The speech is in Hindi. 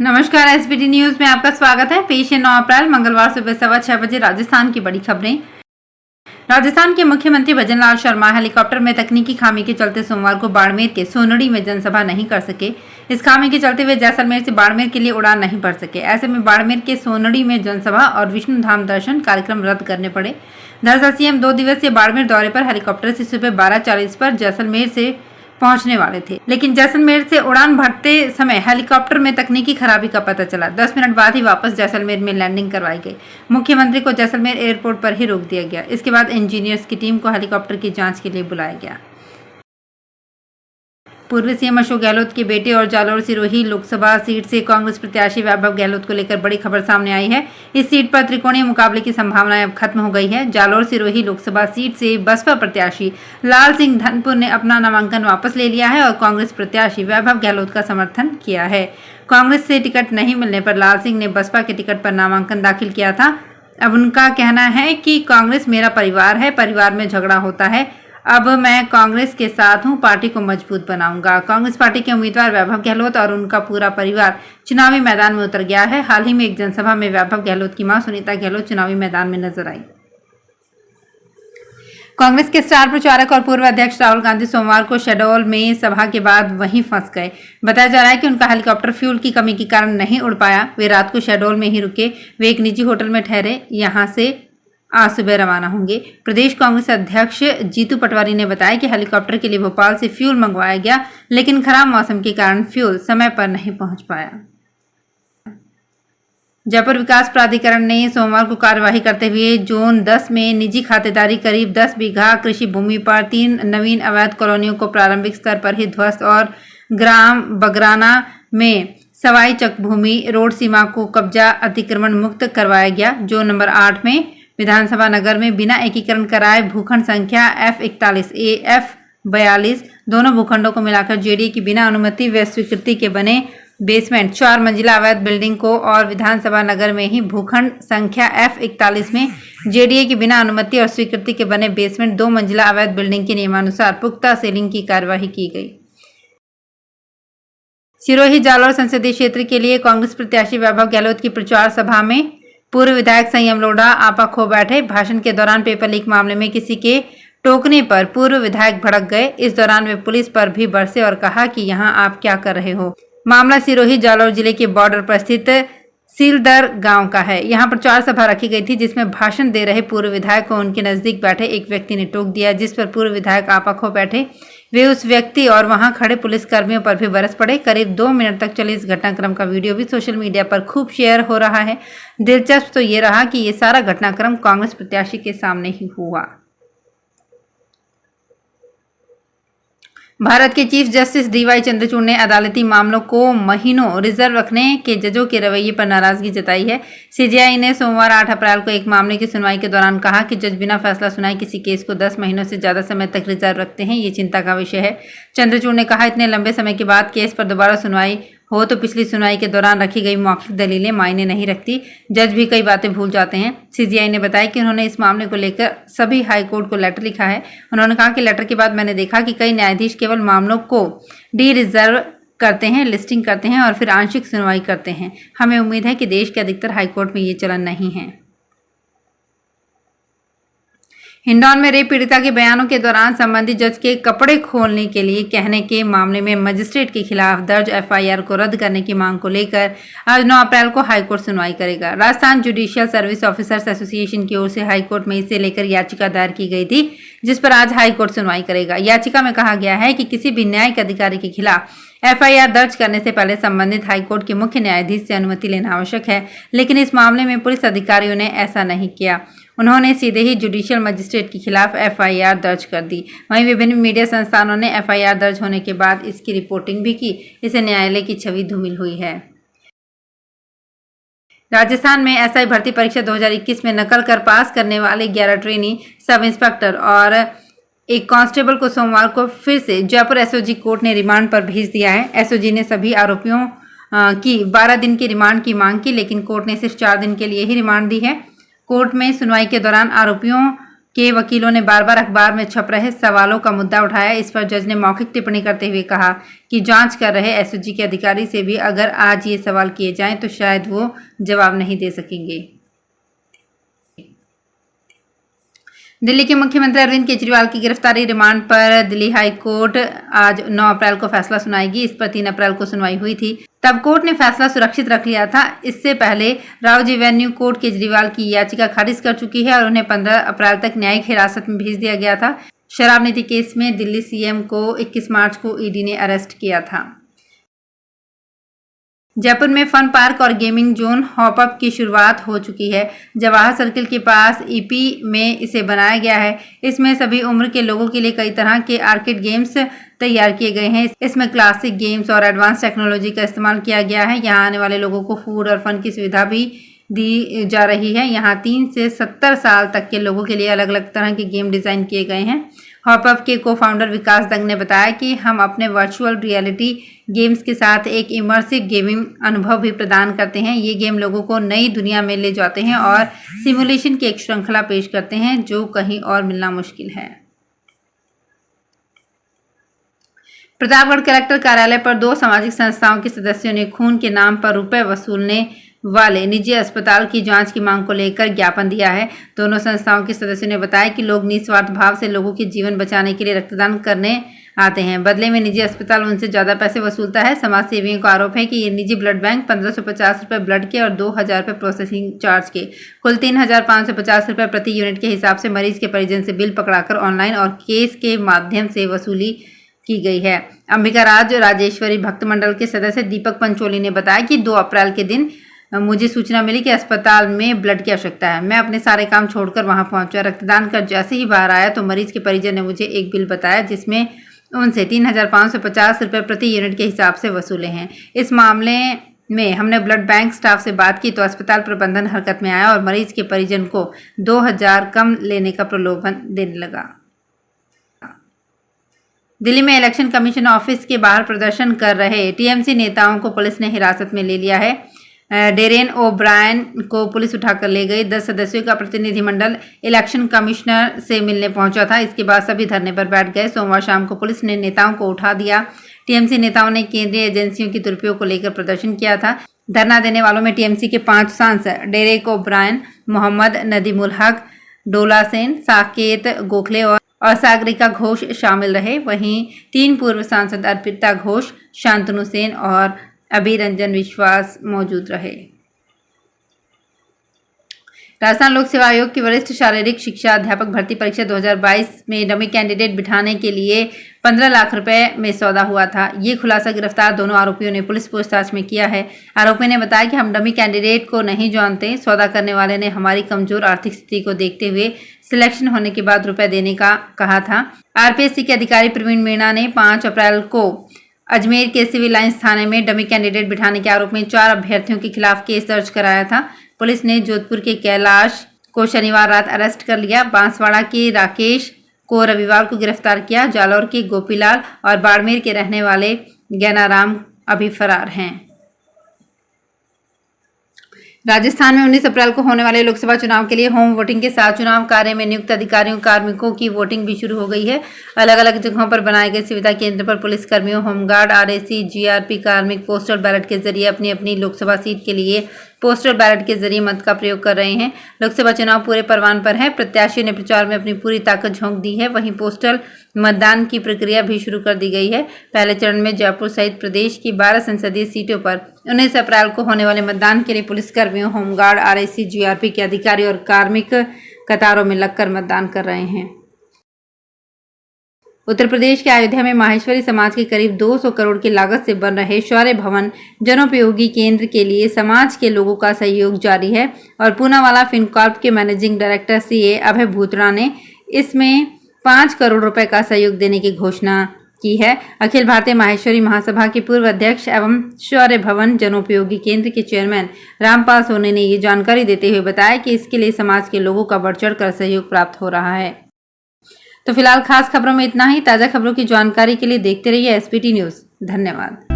नमस्कार, एसबीटी न्यूज में आपका स्वागत है। पेश है 9 अप्रैल मंगलवार सुबह 6:15 बजे राजस्थान की बड़ी खबरें। राजस्थान के मुख्यमंत्री भजनलाल शर्मा हेलीकॉप्टर में तकनीकी खामी के चलते सोमवार को बाड़मेर के सोनड़ी में जनसभा नहीं कर सके। इस खामी के चलते वे जैसलमेर से बाड़मेर के लिए उड़ान नहीं भर सके। ऐसे में बाड़मेर के सोनड़ी में जनसभा और विष्णु धाम दर्शन कार्यक्रम रद्द करने पड़े। दरअसल सीएम 2 दिवसीय बाड़मेर दौरे पर हेलीकॉप्टर से सुबह 12:40 पर जैसलमेर से पहुंचने वाले थे, लेकिन जैसलमेर से उड़ान भरते समय हेलीकॉप्टर में तकनीकी खराबी का पता चला। 10 मिनट बाद ही वापस जैसलमेर में लैंडिंग करवाई गई। मुख्यमंत्री को जैसलमेर एयरपोर्ट पर ही रोक दिया गया। इसके बाद इंजीनियर्स की टीम को हेलीकॉप्टर की जांच के लिए बुलाया गया। पूर्व सीएम अशोक गहलोत के बेटे और जालोर सिरोही लोकसभा सीट से कांग्रेस प्रत्याशी वैभव गहलोत को लेकर बड़ी खबर सामने आई है। इस सीट पर त्रिकोणीय मुकाबले की संभावनाएं अब खत्म हो गई है। जालोर सिरोही लोकसभा सीट से बसपा प्रत्याशी लाल सिंह धनपुर ने अपना नामांकन वापस ले लिया है और कांग्रेस प्रत्याशी वैभव गहलोत का समर्थन किया है। कांग्रेस से टिकट नहीं मिलने पर लाल सिंह ने बसपा के टिकट पर नामांकन दाखिल किया था। अब उनका कहना है कि कांग्रेस मेरा परिवार है, परिवार में झगड़ा होता है। अब मैं कांग्रेस के साथ हूं, पार्टी को मजबूत बनाऊंगा। कांग्रेस पार्टी के उम्मीदवार वैभव गहलोत और उनका पूरा परिवार चुनावी मैदान में उतर गया है। हाल ही में एक जनसभा में वैभव गहलोत की मां सुनीता गहलोत चुनावी मैदान में नजर आई। कांग्रेस के स्टार प्रचारक और पूर्व अध्यक्ष राहुल गांधी सोमवार को शहडोल में सभा के बाद वहीं फंस गए। बताया जा रहा है कि उनका हेलीकॉप्टर फ्यूल की कमी के कारण नहीं उड़ पाया। वे रात को शहडोल में ही रुके। वे एक निजी होटल में ठहरे। यहां से आज सुबह रवाना होंगे। प्रदेश कांग्रेस अध्यक्ष जीतू पटवारी ने बताया कि हेलीकॉप्टर के लिए भोपाल से फ्यूल मंगवाया गया, लेकिन खराब मौसम के कारण फ्यूल समय पर नहीं पहुंच पाया। जयपुर विकास प्राधिकरण ने सोमवार को कार्यवाही करते हुए जोन 10 में निजी खातेदारी करीब 10 बीघा कृषि भूमि पर 3 नवीन अवैध कॉलोनियों को प्रारंभिक स्तर पर ही ध्वस्त और ग्राम बगराना में सवाई चक भूमि रोड सीमा को कब्जा अतिक्रमण मुक्त करवाया गया। जोन नंबर 8 में विधानसभा नगर में बिना एकीकरण कराए भूखंड संख्या F41A F42 दोनों भूखंडों को मिलाकर जेडीए की बिना अनुमति व स्वीकृति के बने बेसमेंट 4 मंजिला अवैध बिल्डिंग को और विधानसभा नगर में ही भूखंड संख्या F41 में जेडीए की बिना अनुमति और स्वीकृति के बने बेसमेंट 2 मंजिला अवैध बिल्डिंग के नियमानुसार पुख्ता सीलिंग की कार्यवाही की गई। सिरोही जालोर संसदीय क्षेत्र के लिए कांग्रेस प्रत्याशी वैभव गहलोत की प्रचार सभा में पूर्व विधायक संयम लोढ़ा आपा खो बैठे। भाषण के दौरान पेपर लीक मामले में किसी के टोकने पर पूर्व विधायक भड़क गए। इस दौरान वे पुलिस पर भी बरसे और कहा कि यहां आप क्या कर रहे हो। मामला सिरोही जालोर जिले के बॉर्डर पर स्थित सीलदर गांव का है। यहां प्रचार सभा रखी गई थी, जिसमें भाषण दे रहे पूर्व विधायक को उनके नजदीक बैठे एक व्यक्ति ने टोक दिया, जिस पर पूर्व विधायक आपा खो बैठे। वे उस व्यक्ति और वहां खड़े पुलिस कर्मियों पर भी बरस पड़े। करीब 2 मिनट तक चले इस घटनाक्रम का वीडियो भी सोशल मीडिया पर खूब शेयर हो रहा है। दिलचस्प तो ये रहा कि ये सारा घटनाक्रम कांग्रेस प्रत्याशी के सामने ही हुआ। भारत के चीफ जस्टिस डीवाई चंद्रचूड़ ने अदालती मामलों को महीनों रिजर्व रखने के जजों के रवैये पर नाराजगी जताई है। सीजेआई ने सोमवार 8 अप्रैल को एक मामले की सुनवाई के दौरान कहा कि जज बिना फैसला सुनाए किसी केस को 10 महीनों से ज्यादा समय तक रिजर्व रखते हैं। ये चिंता का विषय है। चंद्रचूड़ ने कहा, इतने लंबे समय के बाद केस पर दोबारा सुनवाई हो तो पिछली सुनवाई के दौरान रखी गई मौखिक दलीलें मायने नहीं रखती। जज भी कई बातें भूल जाते हैं। सीजीआई ने बताया कि उन्होंने इस मामले को लेकर सभी हाईकोर्ट को लेटर लिखा है। उन्होंने कहा कि लेटर के बाद मैंने देखा कि कई न्यायाधीश केवल मामलों को डी रिजर्व करते हैं, लिस्टिंग करते हैं और फिर आंशिक सुनवाई करते हैं। हमें उम्मीद है कि देश के अधिकतर हाईकोर्ट में ये चलन नहीं है। हिंडौन में रेप पीड़िता के बयानों के दौरान संबंधित जज के कपड़े खोलने के लिए कहने के मामले में मजिस्ट्रेट के खिलाफ दर्ज एफआईआर को रद्द करने की मांग को लेकर आज 9 अप्रैल को हाईकोर्ट सुनवाई करेगा। Rajasthan judicial service officers association की ओर से हाईकोर्ट में इसे लेकर याचिका दायर की गई थी, जिस पर आज हाईकोर्ट सुनवाई करेगा। याचिका में कहा गया है कि किसी भी न्यायिक अधिकारी के खिलाफ एफआईआर दर्ज करने से पहले संबंधित हाईकोर्ट के मुख्य न्यायाधीश से अनुमति लेना आवश्यक है, लेकिन इस मामले में पुलिस अधिकारियों ने ऐसा नहीं किया। उन्होंने सीधे ही जुडिशियल मजिस्ट्रेट के खिलाफ एफआईआर दर्ज कर दी। वहीं विभिन्न मीडिया संस्थानों ने एफआईआर दर्ज होने के बाद इसकी रिपोर्टिंग भी की। इससे न्यायालय की छवि धूमिल हुई है। राजस्थान में एसआई भर्ती परीक्षा 2021 में नकल कर पास करने वाले 11 ट्रेनी, सब इंस्पेक्टर और एक कांस्टेबल को सोमवार को फिर से जयपुर एसओजी कोर्ट ने रिमांड पर भेज दिया है। एसओजी ने सभी आरोपियों की 12 दिन की रिमांड की मांग की, लेकिन कोर्ट ने सिर्फ 4 दिन के लिए ही रिमांड दी है। कोर्ट में सुनवाई के दौरान आरोपियों के वकीलों ने बार बार अखबार में छप रहे सवालों का मुद्दा उठाया। इस पर जज ने मौखिक टिप्पणी करते हुए कहा कि जांच कर रहे एसओजी के अधिकारी से भी अगर आज ये सवाल किए जाएं तो शायद वो जवाब नहीं दे सकेंगे। दिल्ली के मुख्यमंत्री अरविंद केजरीवाल की गिरफ्तारी रिमांड पर दिल्ली हाई कोर्ट आज 9 अप्रैल को फैसला सुनाएगी। इस पर 3 अप्रैल को सुनवाई हुई थी। तब कोर्ट ने फैसला सुरक्षित रख लिया था। इससे पहले रावजी एवेन्यू कोर्ट केजरीवाल की याचिका खारिज कर चुकी है और उन्हें 15 अप्रैल तक न्यायिक हिरासत में भेज दिया गया था। शराब नीति केस में दिल्ली सीएम को 21 मार्च को ईडी ने अरेस्ट किया था। जयपुर में फन पार्क और गेमिंग जोन हॉपअप की शुरुआत हो चुकी है। जवाहर सर्किल के पास ईपी में इसे बनाया गया है। इसमें सभी उम्र के लोगों के लिए कई तरह के आर्केड गेम्स तैयार किए गए हैं। इसमें क्लासिक गेम्स और एडवांस टेक्नोलॉजी का इस्तेमाल किया गया है। यहाँ आने वाले लोगों को फूड और फन की सुविधा भी दी जा रही है। यहाँ 3 से 70 साल तक के लोगों के लिए अलग अलग तरह के गेम डिजाइन किए गए हैं। हॉपअप के को-फाउंडर विकास दंग ने बताया कि हम अपने वर्चुअल रियलिटी गेम्स के साथ एक इमर्सिव गेमिंग अनुभव भी प्रदान करते हैं। ये गेम लोगों को नई दुनिया में ले जाते हैं और सिमुलेशन की एक श्रृंखला पेश करते हैं जो कहीं और मिलना मुश्किल है। प्रतापगढ़ कलेक्टर कार्यालय पर 2 सामाजिक संस्थाओं के सदस्यों ने खून के नाम पर रुपए वसूलने वाले निजी अस्पताल की जांच की मांग को लेकर ज्ञापन दिया है। दोनों संस्थाओं के सदस्यों ने बताया कि लोग निस्वार्थ भाव से लोगों के जीवन बचाने के लिए रक्तदान करने आते हैं। बदले में निजी अस्पताल उनसे ज्यादा पैसे वसूलता है। समाज सेवियों का आरोप है कि ये निजी ब्लड बैंक 1550 रुपए ब्लड के और 2000 रुपए प्रोसेसिंग चार्ज के कुल 3550 रुपए प्रति यूनिट के हिसाब से मरीज के परिजन से बिल पकड़ाकर ऑनलाइन और केस के माध्यम से वसूली की गई है। अंबिका राज राजेश्वरी भक्त मंडल के सदस्य दीपक पंचोली ने बताया कि 2 अप्रैल के दिन मुझे सूचना मिली कि अस्पताल में ब्लड की आवश्यकता है। मैं अपने सारे काम छोड़कर वहां पहुंचा। रक्तदान कर जैसे ही बाहर आया तो मरीज के परिजन ने मुझे एक बिल बताया जिसमें उनसे 3550 रुपए प्रति यूनिट के हिसाब से वसूले हैं। इस मामले में हमने ब्लड बैंक स्टाफ से बात की तो अस्पताल प्रबंधन हरकत में आया और मरीज के परिजन को 2000 कम लेने का प्रलोभन देने लगा। दिल्ली में इलेक्शन कमीशन ऑफिस के बाहर प्रदर्शन कर रहे टीएमसी नेताओं को पुलिस ने हिरासत में ले लिया है। डेरेन ओब्रायन को पुलिस उठाकर ले गई। 10 सदस्यों का प्रतिनिधिमंडल इलेक्शन कमिश्नर से मिलने पहुंचा था। इसके बाद सभी धरने पर बैठ गए। सोमवार शाम को पुलिस ने नेताओं को उठा दिया। टीएमसी नेताओं ने केंद्रीय एजेंसियों की दुरुपयोग को लेकर प्रदर्शन किया था। धरना देने वालों में टीएमसी के 5 सांसद डेरेक ओब्रायन, मोहम्मद नदीमुल हक, डोला सेन, साकेत गोखले और सागरिका घोष शामिल रहे। वहीं 3 पूर्व सांसद अर्पिता घोष, शांतनु सेन और अभिरंजन विश्वास मौजूद रहे। राजस्थान लोक सेवा आयोग की वरिष्ठ शारीरिक शिक्षा अध्यापक भर्ती परीक्षा 2022 में डमी कैंडिडेट बिठाने के लिए 15 लाख रुपए में सौदा हुआ था। ये खुलासा गिरफ्तार दोनों आरोपियों ने पुलिस पूछताछ में किया है। आरोपी ने बताया कि हम डमी कैंडिडेट को नहीं जानते। सौदा करने वाले ने हमारी कमजोर आर्थिक स्थिति को देखते हुए सिलेक्शन होने के बाद रुपए देने का कहा था। आरपीएससी के अधिकारी प्रवीण मीणा ने 5 अप्रैल को अजमेर के सिविल लाइंस थाने में डमी कैंडिडेट बिठाने के आरोप में 4 अभ्यर्थियों के खिलाफ केस दर्ज कराया था। पुलिस ने जोधपुर के कैलाश को शनिवार रात अरेस्ट कर लिया। बांसवाड़ा के राकेश को रविवार को गिरफ्तार किया। जालौर के गोपीलाल और बाड़मेर के रहने वाले ज्ञानाराम अभी फरार हैं। राजस्थान में 19 अप्रैल को होने वाले लोकसभा चुनाव के लिए होम वोटिंग के साथ चुनाव कार्य में नियुक्त अधिकारियों कार्मिकों की वोटिंग भी शुरू हो गई है। अलग अलग जगहों पर बनाए गए सुविधा केंद्र पर पुलिस कर्मियों, होमगार्ड, आरएसी, जीआरपी कार्मिक पोस्टल बैलेट के जरिए अपनी अपनी लोकसभा सीट के लिए पोस्टल बैलेट के जरिए मत का प्रयोग कर रहे हैं। लोकसभा चुनाव पूरे परवान पर है। प्रत्याशियों ने प्रचार में अपनी पूरी ताकत झोंक दी है। वहीं पोस्टल मतदान की प्रक्रिया भी शुरू कर दी गई है। पहले चरण में जयपुर सहित प्रदेश की 12 संसदीय सीटों पर 19 अप्रैल को होने वाले मतदान के लिए पुलिसकर्मियों, होमगार्ड, आरएसी, जीआरपी के अधिकारी और कार्मिक कतारों में लगकर मतदान कर रहे हैं। उत्तर प्रदेश के अयोध्या में माहेश्वरी समाज के करीब 200 करोड़ की लागत से बन रहे शौर्य भवन जनोपयोगी केंद्र के लिए समाज के लोगों का सहयोग जारी है और पूनावाला फिनकॉर्प के मैनेजिंग डायरेक्टर सीए अभय भूतड़ा ने इसमें 5 करोड़ रुपए का सहयोग देने की घोषणा की है। अखिल भारतीय माहेश्वरी महासभा के पूर्व अध्यक्ष एवं शौर्य भवन जनोपयोगी केंद्र के चेयरमैन रामपाल सोनी ने ये जानकारी देते हुए बताया कि इसके लिए समाज के लोगों का बढ़ चढ़ कर सहयोग प्राप्त हो रहा है। तो फिलहाल खास खबरों में इतना ही। ताजा खबरों की जानकारी के लिए देखते रहिए एसपीटी न्यूज। धन्यवाद।